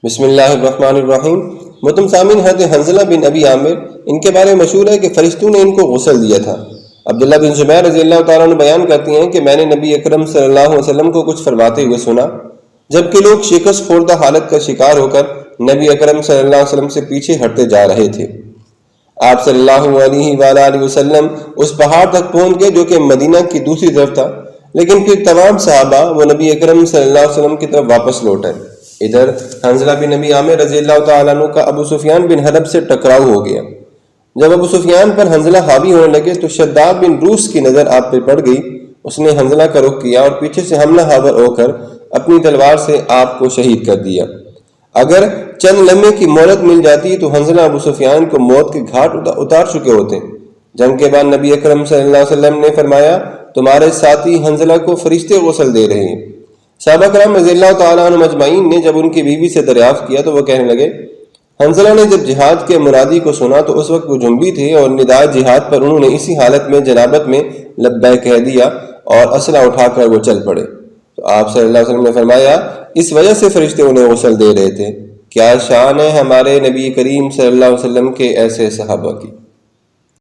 بسم اللہ الرحمن الرحیم۔ محترم سامعین، حضرت حنظلہ بن ابی عامر ان کے بارے میں مشہور ہے کہ فرشتوں نے ان کو غسل دیا تھا۔ عبداللہ بن زبیر رضی اللہ تعالیٰ عنہ بیان کرتی ہیں کہ میں نے نبی اکرم صلی اللہ علیہ وسلم کو کچھ فرماتے ہوئے سنا جبکہ لوگ شکست خوردہ حالت کا شکار ہو کر نبی اکرم صلی اللہ علیہ وسلم سے پیچھے ہٹتے جا رہے تھے۔ آپ صلی اللہ علیہ وآلہ وسلم اس پہاڑ تک پہنچ گئے جو کہ مدینہ کی دوسری طرف تھا، لیکن پھر تمام صحابہ وہ نبی اکرم صلی اللہ علیہ وسلم کی طرف واپس لوٹ آئے۔ ادھر حنظلہ بن ابی عامر رضی اللہ تعالیٰ عنہ کا ابو سفیان بن حرب سے ٹکراؤ ہو گیا۔ جب ابو سفیان پر حنظلہ حاوی ہونے لگے تو شداد بن روس کی نظر آپ پہ پڑ گئی۔ اس نے حنظلہ کا رخ کیا اور پیچھے سے حملہ آور ہو کر اپنی تلوار سے آپ کو شہید کر دیا۔ اگر چند لمحے کی مہلت مل جاتی تو حنظلہ ابو سفیان کو موت کے گھاٹ اتار چکے ہوتے۔ جنگ کے بعد نبی اکرم صلی اللہ علیہ وسلم نے فرمایا، تمہارے ساتھی حنظلہ کو فرشتے غسل دے رہے ہیں۔ صحابہ کرام رضی اللہ تعالیٰ عنہ مجمعین نے جب ان کی بیوی سے دریافت کیا تو وہ کہنے لگے، حنظلہ نے جب جہاد کے مرادی کو سنا تو اس وقت وہ جنبی تھے اور ندائے جہاد پر انہوں نے اسی حالت میں جنابت میں لبیک کہہ دیا اور اسلحہ اٹھا کر وہ چل پڑے۔ تو آپ صلی اللہ علیہ وسلم نے فرمایا، اس وجہ سے فرشتے انہیں غسل دے رہے تھے۔ کیا شان ہے ہمارے نبی کریم صلی اللہ علیہ وسلم کے ایسے صحابہ کی۔